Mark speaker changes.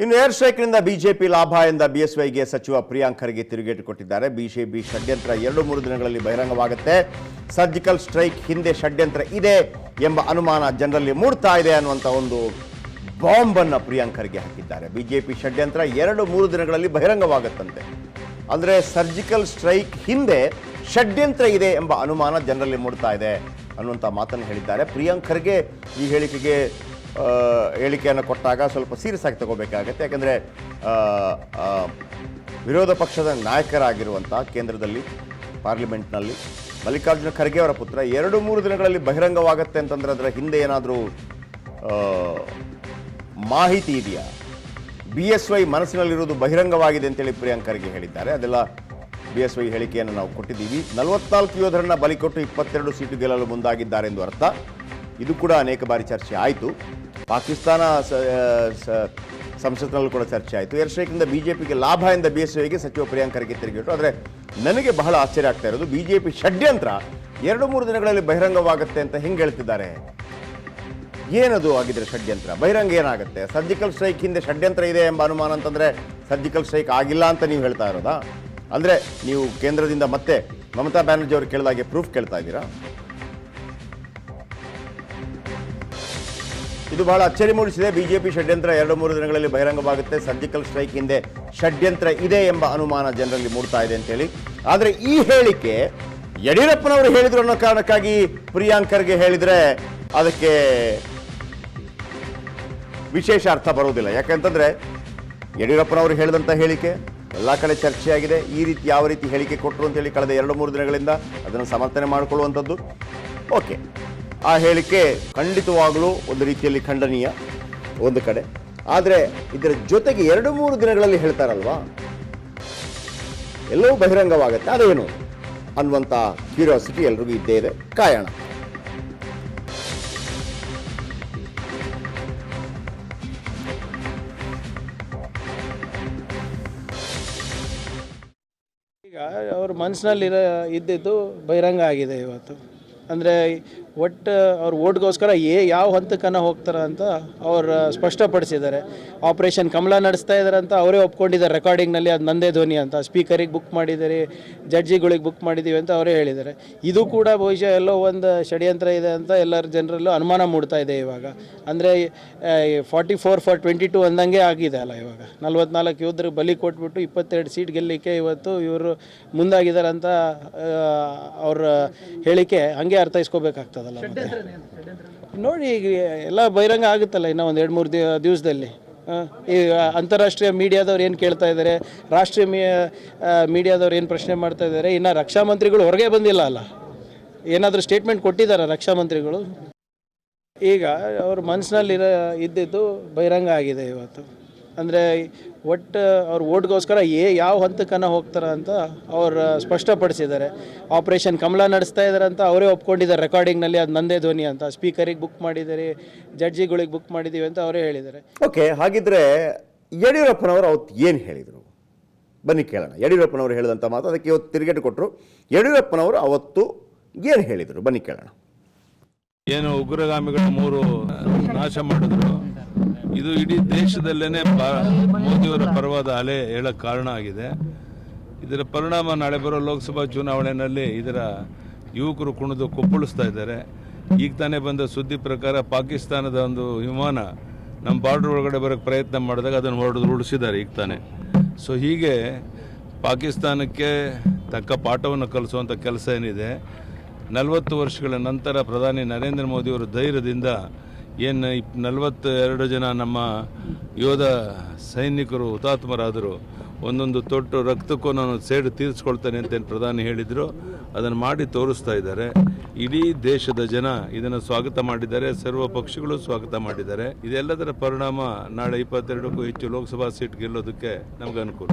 Speaker 1: ಇನ್ನು air ಸ್ಟ್ರೈಕ್ನಿಂದ BJP ಲಾಭ ಎಂದ ಬಿಎಸ್ವೈಗೆ ಸಚಿವ ಪ್ರಿಯಾಂಕ್ ಖರ್ಗೆ ತಿರುಗೇಟು ಕೊಟ್ಟಿದ್ದಾರೆ. ಬಿಜೆಪಿ ಷಡ್ಯಂತ್ರ 2-3 ದಿನಗಳಲ್ಲಿ ಬಹಿರಂಗವಾಗುತ್ತೆ. ಸರ್ಜಿಕಲ್ ಸ್ಟ್ರೈಕ್ ಹಿಂದೆ ಷಡ್ಯಂತ್ರ ಇದೆ ಎಂಬ ಅನುಮಾನ ಜನರಲ್ಲಿ ಮೂಡ್ತಾ ಇದೆ ಅನ್ನುವಂಥ ಒಂದು ಬಾಂಬ್ ಅನ್ನು ಪ್ರಿಯಾಂಕ್ ಖರ್ಗೆ ಹಾಕಿದ್ದಾರೆ. ಬಿಜೆಪಿ ಷಡ್ಯಂತ್ರ 2-3 ದಿನಗಳಲ್ಲಿ ಬಹಿರಂಗವಾಗುತ್ತಂತೆ. ಅಂದರೆ ಸರ್ಜಿಕಲ್ ಸ್ಟ್ರೈಕ್ ಹಿಂದೆ ಷಡ್ಯಂತ್ರ ಇದೆ ಎಂಬ ಅನುಮಾನ ಜನರಲ್ಲಿ ಮೂಡ್ತಾ ಇದೆ ಅನ್ನುವಂಥ ಮಾತನ್ನು ಹೇಳಿದ್ದಾರೆ. ಪ್ರಿಯಾಂಕ್ ಖರ್ಗೆ ಈ ಹೇಳಿಕೆಯನ್ನು ಕೊಟ್ಟಾಗ ಸ್ವಲ್ಪ ಸೀರಿಯಸ್ ಆಗಿ ತಗೋಬೇಕಾಗತ್ತೆ. ಯಾಕಂದರೆ ವಿರೋಧ ಪಕ್ಷದ ನಾಯಕರಾಗಿರುವಂಥ ಕೇಂದ್ರದಲ್ಲಿ ಪಾರ್ಲಿಮೆಂಟ್ನಲ್ಲಿ ಮಲ್ಲಿಕಾರ್ಜುನ ಖರ್ಗೆ ಅವರ ಪುತ್ರ 2-3 ದಿನಗಳಲ್ಲಿ ಬಹಿರಂಗವಾಗುತ್ತೆ ಅಂತಂದರೆ ಅದರ ಹಿಂದೆ ಏನಾದರೂ ಮಾಹಿತಿ ಇದೆಯಾ? ಬಿಎಸ್ವೈ ಮನಸ್ಸಿನಲ್ಲಿರುವುದು ಬಹಿರಂಗವಾಗಿದೆ ಅಂತೇಳಿ ಪ್ರಿಯಾಂಕ್ ಖರ್ಗೆ ಹೇಳಿದ್ದಾರೆ. ಅದೆಲ್ಲ ಬಿಎಸ್ವೈ ಹೇಳಿಕೆಯನ್ನು ನಾವು ಕೊಟ್ಟಿದ್ದೀವಿ. 44 ಯೋಧರನ್ನ ಬಲಿ ಕೊಟ್ಟು 22 ಸೀಟು ಗೆಲ್ಲಲು ಮುಂದಾಗಿದ್ದಾರೆ ಎಂದು ಅರ್ಥ. ಇದು ಕೂಡ ಅನೇಕ ಬಾರಿ ಚರ್ಚೆ ಆಯಿತು. ಪಾಕಿಸ್ತಾನ ಸಂಸತ್ನಲ್ಲಿ ಕೂಡ ಚರ್ಚೆ ಆಯಿತು. ಏರ್ ಸ್ಟ್ರೈಕ್ನಿಂದ ಬಿಜೆಪಿಗೆ ಲಾಭ ಎಂದ ಬಿಎಸ್ವೈಗೆ ಸಚಿವ ಪ್ರಿಯಾಂಕ್ ಖರ್ಗೆ ತಿರುಗಿಟ್ಟು. ಆದರೆ ನನಗೆ ಬಹಳ ಆಶ್ಚರ್ಯ ಆಗ್ತಾ ಇರೋದು, ಬಿಜೆಪಿ ಷಡ್ಯಂತ್ರ 2-3 ದಿನಗಳಲ್ಲಿ ಬಹಿರಂಗವಾಗುತ್ತೆ ಅಂತ ಹೆಂಗೆ ಹೇಳ್ತಿದ್ದಾರೆ. ಏನದು ಆಗಿದ್ರೆ ಷಡ್ಯಂತ್ರ? ಬಹಿರಂಗ ಏನಾಗುತ್ತೆ? ಸರ್ಜಿಕಲ್ ಸ್ಟ್ರೈಕ್ ಹಿಂದೆ ಷಡ್ಯಂತ್ರ ಇದೆ ಎಂಬ ಅನುಮಾನ ಅಂತಂದರೆ ಸರ್ಜಿಕಲ್ ಸ್ಟ್ರೈಕ್ ಆಗಿಲ್ಲ ಅಂತ ನೀವು ಹೇಳ್ತಾ ಇರೋದಾ? ಅಂದರೆ ನೀವು ಕೇಂದ್ರದಿಂದ ಮತ್ತೆ ಮಮತಾ ಬ್ಯಾನರ್ಜಿ ಅವರು ಕೇಳಿದಾಗೆ ಪ್ರೂಫ್ ಕೇಳ್ತಾ ಇದ್ದೀರಾ? ಇದು ಬಹಳ ಅಚ್ಚರಿ ಮೂಡಿಸಿದೆ. ಬಿಜೆಪಿ ಷಡ್ಯಂತ್ರ 2-3 ದಿನಗಳಲ್ಲಿ ಬಹಿರಂಗವಾಗುತ್ತೆ. ಸರ್ಜಿಕಲ್ ಸ್ಟ್ರೈಕ್ ಹಿಂದೆ ಷಡ್ಯಂತ್ರ ಇದೆ ಎಂಬ ಅನುಮಾನ ಜನರಲ್ಲಿ ಮೂಡ್ತಾ ಇದೆ ಅಂತೇಳಿ. ಆದರೆ ಈ ಹೇಳಿಕೆ ಯಡಿಯೂರಪ್ಪನವರು ಹೇಳಿದ್ರು ಅನ್ನೋ ಕಾರಣಕ್ಕಾಗಿ ಪ್ರಿಯಾಂಕ್ ಖರ್ಗೆ ಹೇಳಿದರೆ ಅದಕ್ಕೆ ವಿಶೇಷ ಅರ್ಥ ಬರೋದಿಲ್ಲ. ಯಾಕಂತಂದರೆ ಯಡಿಯೂರಪ್ಪನವರು ಹೇಳಿದಂಥ ಹೇಳಿಕೆ ಎಲ್ಲ ಕಡೆ ಚರ್ಚೆಯಾಗಿದೆ. ಈ ರೀತಿ ಯಾವ ರೀತಿ ಹೇಳಿಕೆ ಕೊಟ್ಟರು ಅಂತೇಳಿ ಕಳೆದ 2-3 ದಿನಗಳಿಂದ ಅದನ್ನು ಸಮರ್ಥನೆ ಮಾಡಿಕೊಳ್ಳುವಂಥದ್ದು ಓಕೆ. ಆ ಹೇಳಿಕೆ ಖಂಡಿತವಾಗಲೂ ಒಂದು ರೀತಿಯಲ್ಲಿ ಖಂಡನೀಯ ಒಂದು ಕಡೆ. ಆದರೆ ಇದರ ಜೊತೆಗೆ 2-3 ದಿನಗಳಲ್ಲಿ ಹೇಳ್ತಾರಲ್ವಾ, ಎಲ್ಲವೂ ಬಹಿರಂಗವಾಗುತ್ತೆ, ಅದೇನು ಅನ್ನುವಂಥ ಕ್ಯೂರಿಯಾಸಿಟಿ ಎಲ್ರಿಗೂ ಇದ್ದೇ ಇದೆ. ಕಾಯೋಣ.
Speaker 2: ಈಗ ಅವ್ರ ಮನಸ್ಸಿನಲ್ಲಿ ಇದ್ದಿದ್ದು ಬಹಿರಂಗ ಆಗಿದೆ ಇವತ್ತು. ಅಂದರೆ ಒಟ್ಟು ಅವ್ರ ಓಟ್ಗೋಸ್ಕರ ಯಾವ ಹಂತಕ್ಕನ್ನು ಹೋಗ್ತಾರೆ ಅಂತ ಅವ್ರು ಸ್ಪಷ್ಟಪಡಿಸಿದ್ದಾರೆ. ಆಪ್ರೇಷನ್ ಕಮಲ ನಡೆಸ್ತಾ ಇದ್ದಾರೆ ಅಂತ ಅವರೇ ಒಪ್ಕೊಂಡಿದ್ದಾರೆ ರೆಕಾರ್ಡಿಂಗ್ನಲ್ಲಿ. ಅದು ನಂದೇ ಧ್ವನಿ ಅಂತ ಸ್ಪೀಕರಿಗೆ ಬುಕ್ ಮಾಡಿದ್ದಾರೆ, ಜಡ್ಜಿಗಳಿಗೆ ಬುಕ್ ಮಾಡಿದ್ದೀವಿ ಅಂತ ಅವರೇ ಹೇಳಿದ್ದಾರೆ. ಇದು ಕೂಡ ಬಹುಶಃ ಎಲ್ಲೋ ಒಂದು ಷಡ್ಯಂತ್ರ ಇದೆ ಅಂತ ಎಲ್ಲರ ಜನರಲ್ಲೂ ಅನುಮಾನ ಮೂಡ್ತಾ ಇದೆ ಇವಾಗ. ಅಂದರೆ 44-22 ಅಂದಂಗೆ ಆಗಿದೆ ಅಲ್ಲ ಇವಾಗ. 44 ಯೋಧರು ಬಲಿ ಕೊಟ್ಬಿಟ್ಟು 22 ಸೀಟ್ ಗೆಲ್ಲಲಿಕ್ಕೆ ಇವತ್ತು ಇವರು ಮುಂದಾಗಿದ್ದಾರೆ ಅಂತ ಅವ್ರ ಹೇಳಿಕೆ ಹಂಗೆ ಅರ್ಥೈಸ್ಕೋಬೇಕಾಗ್ತದಲ್ಲ. ನೋಡಿ, ಈಗ ಎಲ್ಲ ಬಹಿರಂಗ ಆಗುತ್ತಲ್ಲ ಇನ್ನೂ ಒಂದು 2-3 ದಿವಸದಲ್ಲಿ. ಈ ಅಂತಾರಾಷ್ಟ್ರೀಯ ಮೀಡಿಯಾದವ್ರು ಏನು ಕೇಳ್ತಾ ಇದ್ದಾರೆ, ರಾಷ್ಟ್ರೀಯ ಮೀಡಿಯಾದವ್ರು ಏನು ಪ್ರಶ್ನೆ ಮಾಡ್ತಾ ಇದ್ದಾರೆ. ಇನ್ನು ರಕ್ಷಾ ಮಂತ್ರಿಗಳು ಹೊರಗೆ ಬಂದಿಲ್ಲ ಅಲ್ಲ, ಏನಾದರೂ ಸ್ಟೇಟ್ಮೆಂಟ್ ಕೊಟ್ಟಿದ್ದಾರೆ ರಕ್ಷಾ ಮಂತ್ರಿಗಳು? ಈಗ ಅವ್ರ ಮನಸ್ಸಿನಲ್ಲಿ ಇದ್ದಿದ್ದು ಬಹಿರಂಗ ಆಗಿದೆ ಇವತ್ತು. ಅಂದರೆ ಒಟ್ಟು ಅವ್ರ ಓಟ್ಗೋಸ್ಕರ ಯಾವ ಹಂತಕ್ಕನ್ನು ಹೋಗ್ತಾರೆ ಅಂತ ಅವ್ರು ಸ್ಪಷ್ಟಪಡಿಸಿದ್ದಾರೆ. ಆಪ್ರೇಷನ್ ಕಮಲ ನಡೆಸ್ತಾ ಇದ್ದಾರೆ ಅಂತ ಅವರೇ ಒಪ್ಕೊಂಡಿದ್ದಾರೆ ರೆಕಾರ್ಡಿಂಗ್ನಲ್ಲಿ. ಅದು ನಂದೇ ಧ್ವನಿ ಅಂತ ಸ್ಪೀಕರಿಗೆ ಬುಕ್ ಮಾಡಿದ್ದಾರೆ, ಜಡ್ಜಿಗಳಿಗೆ ಬುಕ್ ಮಾಡಿದ್ದೀವಿ ಅಂತ ಅವರೇ ಹೇಳಿದ್ದಾರೆ.
Speaker 1: ಓಕೆ, ಹಾಗಿದ್ರೆ ಯಡಿಯೂರಪ್ಪನವರು ಅವತ್ತು ಏನು ಹೇಳಿದರು ಬನ್ನಿ ಕೇಳೋಣ. ಯಡಿಯೂರಪ್ಪನವರು ಹೇಳಿದಂಥ ಮಾತು, ಅದಕ್ಕೆ ಇವತ್ತು ತಿರುಗೇಟು ಕೊಟ್ಟರು. ಯಡಿಯೂರಪ್ಪನವರು ಅವತ್ತು ಏನು ಹೇಳಿದರು ಬನ್ನಿ ಕೇಳೋಣ.
Speaker 3: ಏನು ಉಗ್ರಗಾಮಿಗಳು 3 ನಾಶ ಮಾಡಿದ್ರು, ಇದು ಇಡೀ ದೇಶದಲ್ಲೇ ಮೋದಿಯವರ ಪರವಾದ ಅಲೆ ಹೇಳಕ್ಕೆ ಕಾರಣ ಆಗಿದೆ. ಇದರ ಪರಿಣಾಮ ನಾಳೆ ಬರೋ ಲೋಕಸಭಾ ಚುನಾವಣೆಯಲ್ಲಿ ಇದರ ಯುವಕರು ಕುಣಿದು ಕುಪ್ಪಳಿಸ್ತಾ ಇದ್ದಾರೆ. ಈಗ ತಾನೇ ಬಂದ ಸುದ್ದಿ ಪ್ರಕಾರ ಪಾಕಿಸ್ತಾನದ ಒಂದು ವಿಮಾನ ನಮ್ಮ ಬಾರ್ಡರ್ ಒಳಗಡೆ ಬರೋಕ್ಕೆ ಪ್ರಯತ್ನ ಮಾಡಿದಾಗ ಅದನ್ನು ಉಳಿಸಿದ್ದಾರೆ ಈಗ ತಾನೇ. ಸೊ ಹೀಗೆ ಪಾಕಿಸ್ತಾನಕ್ಕೆ ತಕ್ಕ ಪಾಠವನ್ನು ಕಲಿಸುವಂಥ ಕೆಲಸ ಏನಿದೆ. 40 ವರ್ಷಗಳ ನಂತರ ಪ್ರಧಾನಿ ನರೇಂದ್ರ ಮೋದಿಯವರ ಧೈರ್ಯದಿಂದ ಏನು 42 ಜನ ನಮ್ಮ ಯೋಧ ಸೈನಿಕರು ಹುತಾತ್ಮರಾದರು, ಒಂದೊಂದು ತೊಟ್ಟು ರಕ್ತಕ್ಕೂ ನಾನು ಸೇಡು ತೀರಿಸ್ಕೊಳ್ತೇನೆ ಅಂತ ಪ್ರಧಾನಿ ಹೇಳಿದರು. ಅದನ್ನು ಮಾಡಿ ತೋರಿಸ್ತಾ ಇದ್ದಾರೆ. ಇಡೀ ದೇಶದ ಜನ ಇದನ್ನು ಸ್ವಾಗತ ಮಾಡಿದ್ದಾರೆ, ಸರ್ವ ಪಕ್ಷಗಳು ಸ್ವಾಗತ ಮಾಡಿದ್ದಾರೆ. ಇದೆಲ್ಲದರ ಪರಿಣಾಮ ನಾಳೆ 22ಕ್ಕೂ ಹೆಚ್ಚು ಲೋಕಸಭಾ ಸೀಟ್ ಗೆಲ್ಲೋದಕ್ಕೆ ನಮ್ಗೆ ಅನುಕೂಲ.